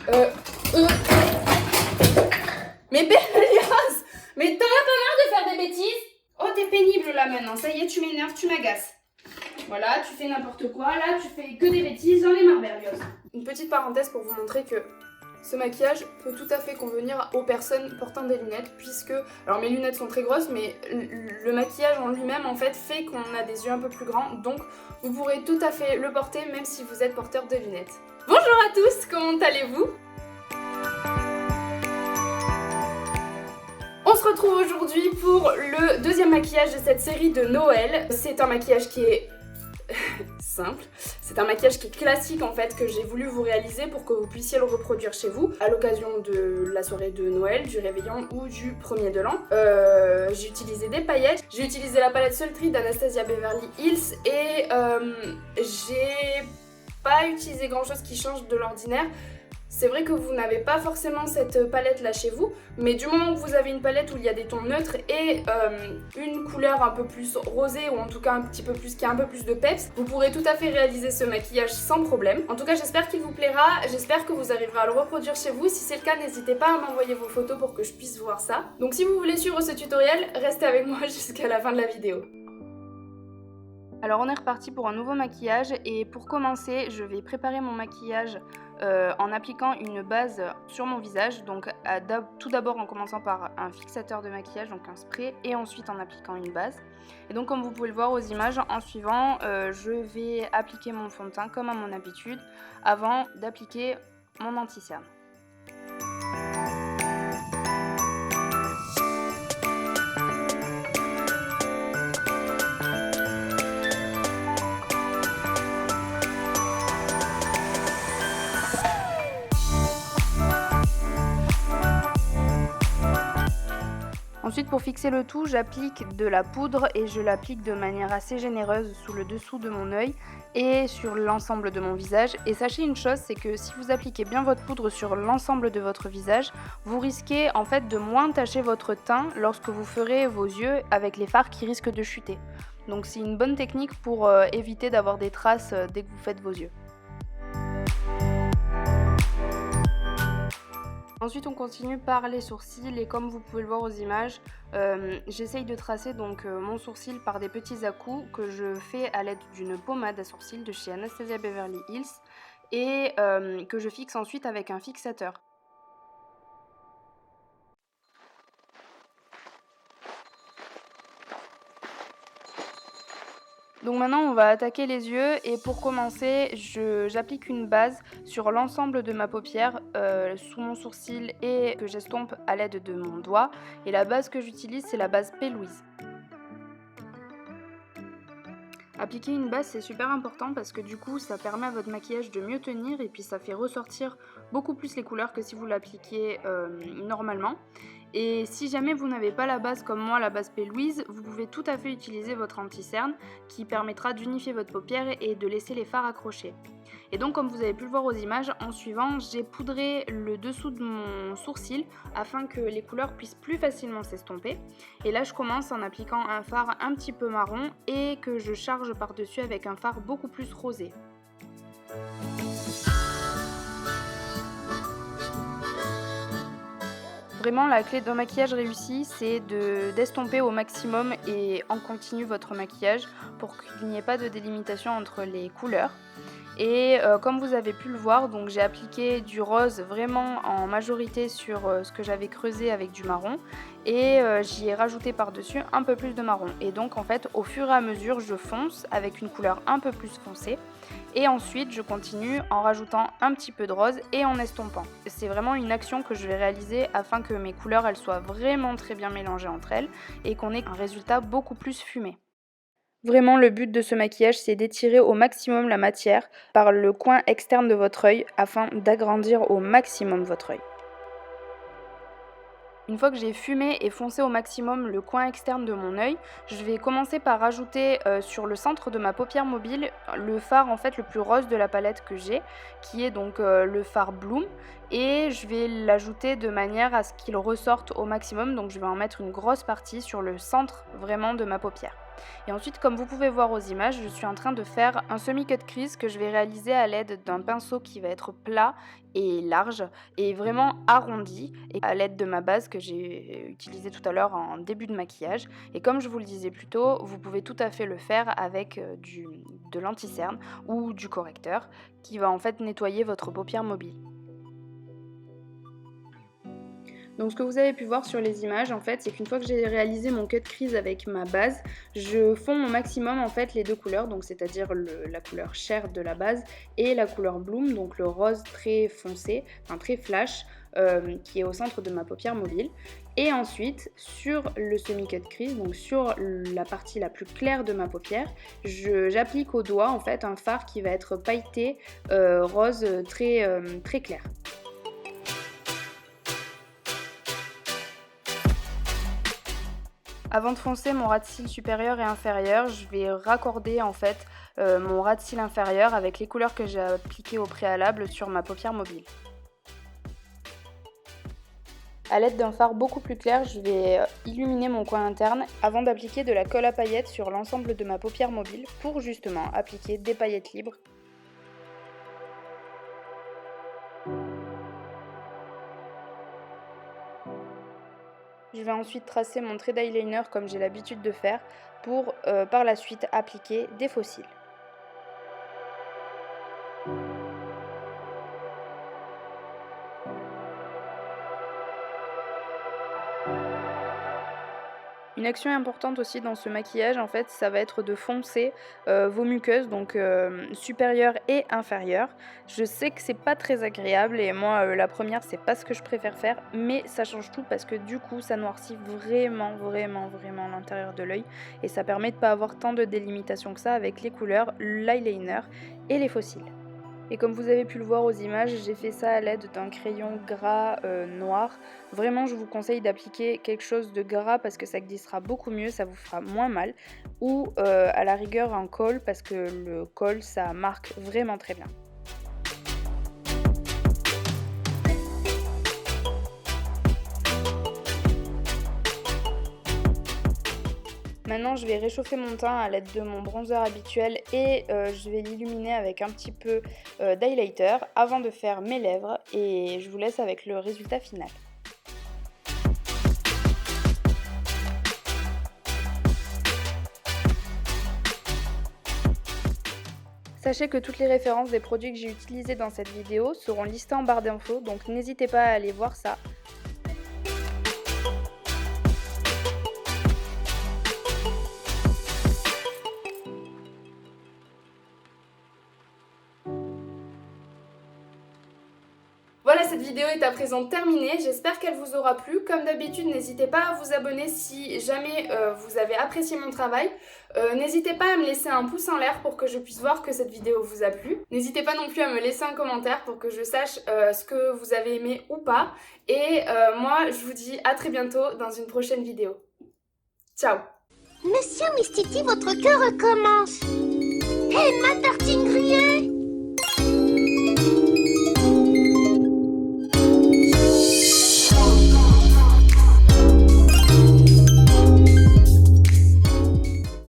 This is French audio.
euh. Mais Berlias, mais t'en as pas marre de faire des bêtises? Oh, t'es pénible là maintenant, ça y est, tu m'énerves, tu m'agaces. Voilà, tu fais n'importe quoi, là tu fais que des bêtises, j'en ai marre Berlioz. Une petite parenthèse pour vous montrer que ce maquillage peut tout à fait convenir aux personnes portant des lunettes puisque, alors mes lunettes sont très grosses mais le maquillage en lui-même en fait fait qu'on a des yeux un peu plus grands, donc vous pourrez tout à fait le porter même si vous êtes porteur de lunettes. Bonjour à tous, comment allez-vous? On se retrouve aujourd'hui pour le deuxième maquillage de cette série de Noël. C'est un maquillage qui est simple, c'est un maquillage qui est classique en fait que j'ai voulu vous réaliser pour que vous puissiez le reproduire chez vous à l'occasion de la soirée de Noël, du réveillon ou du premier de l'an. J'ai utilisé des paillettes, j'ai utilisé la palette Sultry d'Anastasia Beverly Hills et j'ai pas utilisé grand chose qui change de l'ordinaire. C'est vrai que vous n'avez pas forcément cette palette là chez vous, mais du moment que vous avez une palette où il y a des tons neutres et une couleur un peu plus rosée ou en tout cas un petit peu plus, qui a un peu plus de peps, vous pourrez tout à fait réaliser ce maquillage sans problème. En tout cas j'espère qu'il vous plaira, j'espère que vous arriverez à le reproduire chez vous. Si c'est le cas, n'hésitez pas à m'envoyer vos photos pour que je puisse voir ça. Donc si vous voulez suivre ce tutoriel, restez avec moi jusqu'à la fin de la vidéo. Alors on est reparti pour un nouveau maquillage et pour commencer je vais préparer mon maquillage en appliquant une base sur mon visage, donc tout d'abord en commençant par un fixateur de maquillage, donc un spray, et ensuite en appliquant une base. Et donc comme vous pouvez le voir aux images, en suivant je vais appliquer mon fond de teint comme à mon habitude avant d'appliquer mon anti-cerne. Ensuite, pour fixer le tout, j'applique de la poudre et je l'applique de manière assez généreuse sous le dessous de mon œil et sur l'ensemble de mon visage. Et sachez une chose, c'est que si vous appliquez bien votre poudre sur l'ensemble de votre visage, vous risquez en fait de moins tacher votre teint lorsque vous ferez vos yeux avec les fards qui risquent de chuter. Donc c'est une bonne technique pour éviter d'avoir des traces dès que vous faites vos yeux. Ensuite on continue par les sourcils et comme vous pouvez le voir aux images, j'essaye de tracer donc mon sourcil par des petits à-coups que je fais à l'aide d'une pommade à sourcils de chez Anastasia Beverly Hills et que je fixe ensuite avec un fixateur. Donc maintenant on va attaquer les yeux et pour commencer j'applique une base sur l'ensemble de ma paupière sous mon sourcil et que j'estompe à l'aide de mon doigt, et la base que j'utilise c'est la base P. Louise. Appliquer une base c'est super important parce que du coup ça permet à votre maquillage de mieux tenir et puis ça fait ressortir beaucoup plus les couleurs que si vous l'appliquiez normalement. Et si jamais vous n'avez pas la base comme moi, la base P. Louise, vous pouvez tout à fait utiliser votre anti-cerne qui permettra d'unifier votre paupière et de laisser les fards accrochés. Et donc comme vous avez pu le voir aux images, en suivant, j'ai poudré le dessous de mon sourcil afin que les couleurs puissent plus facilement s'estomper. Et là je commence en appliquant un fard un petit peu marron et que je charge par-dessus avec un fard beaucoup plus rosé. Vraiment la clé d'un maquillage réussi c'est d'estomper au maximum et en continu votre maquillage pour qu'il n'y ait pas de délimitation entre les couleurs. Et comme vous avez pu le voir, donc j'ai appliqué du rose vraiment en majorité sur ce que j'avais creusé avec du marron et j'y ai rajouté par-dessus un peu plus de marron. Et donc en fait au fur et à mesure je fonce avec une couleur un peu plus foncée et ensuite je continue en rajoutant un petit peu de rose et en estompant. C'est vraiment une action que je vais réaliser afin que mes couleurs elles soient vraiment très bien mélangées entre elles et qu'on ait un résultat beaucoup plus fumé. Vraiment, le but de ce maquillage, c'est d'étirer au maximum la matière par le coin externe de votre œil afin d'agrandir au maximum votre œil. Une fois que j'ai fumé et foncé au maximum le coin externe de mon œil, je vais commencer par rajouter sur le centre de ma paupière mobile le fard en fait le plus rose de la palette que j'ai, qui est donc le fard Bloom, et je vais l'ajouter de manière à ce qu'il ressorte au maximum, donc je vais en mettre une grosse partie sur le centre vraiment de ma paupière. Et ensuite, comme vous pouvez voir aux images, je suis en train de faire un semi-cut crease que je vais réaliser à l'aide d'un pinceau qui va être plat et large et vraiment arrondi, et à l'aide de ma base que j'ai utilisée tout à l'heure en début de maquillage. Et comme je vous le disais plus tôt, vous pouvez tout à fait le faire avec de l'anti-cerne ou du correcteur qui va en fait nettoyer votre paupière mobile. Donc ce que vous avez pu voir sur les images en fait, c'est qu'une fois que j'ai réalisé mon cut crease avec ma base, je fonds au maximum en fait les deux couleurs, donc c'est-à-dire la couleur chair de la base et la couleur bloom, donc le rose très foncé, enfin très flash, qui est au centre de ma paupière mobile. Et ensuite, sur le semi-cut crease, donc sur la partie la plus claire de ma paupière, j'applique au doigt en fait un fard qui va être pailleté rose très clair. Avant de foncer mon ras de cils supérieur et inférieur, je vais raccorder en fait mon ras de cils inférieur avec les couleurs que j'ai appliquées au préalable sur ma paupière mobile. A l'aide d'un fard beaucoup plus clair, je vais illuminer mon coin interne avant d'appliquer de la colle à paillettes sur l'ensemble de ma paupière mobile pour justement appliquer des paillettes libres. Je vais ensuite tracer mon trait d'eyeliner comme j'ai l'habitude de faire pour par la suite appliquer des faux cils. Une action importante aussi dans ce maquillage, en fait, ça va être de foncer vos muqueuses, donc supérieures et inférieures. Je sais que c'est pas très agréable et moi, la première, c'est pas ce que je préfère faire, mais ça change tout parce que du coup, ça noircit vraiment l'intérieur de l'œil et ça permet de pas avoir tant de délimitation que ça avec les couleurs, l'eyeliner et les faux cils. Et comme vous avez pu le voir aux images, j'ai fait ça à l'aide d'un crayon gras noir. Vraiment, je vous conseille d'appliquer quelque chose de gras parce que ça glissera beaucoup mieux, ça vous fera moins mal. Ou à la rigueur un col parce que le col, ça marque vraiment très bien. Maintenant, je vais réchauffer mon teint à l'aide de mon bronzer habituel et je vais l'illuminer avec un petit peu d'highlighter avant de faire mes lèvres et je vous laisse avec le résultat final. Sachez que toutes les références des produits que j'ai utilisés dans cette vidéo seront listées en barre d'infos, donc n'hésitez pas à aller voir ça. Voilà, cette vidéo est à présent terminée, j'espère qu'elle vous aura plu. Comme d'habitude, n'hésitez pas à vous abonner si jamais vous avez apprécié mon travail. N'hésitez pas à me laisser un pouce en l'air pour que je puisse voir que cette vidéo vous a plu. N'hésitez pas non plus à me laisser un commentaire pour que je sache ce que vous avez aimé ou pas. Et moi, je vous dis à très bientôt dans une prochaine vidéo. Ciao! Monsieur Mistiti, votre cœur recommence. Hé, ma tartine grillée!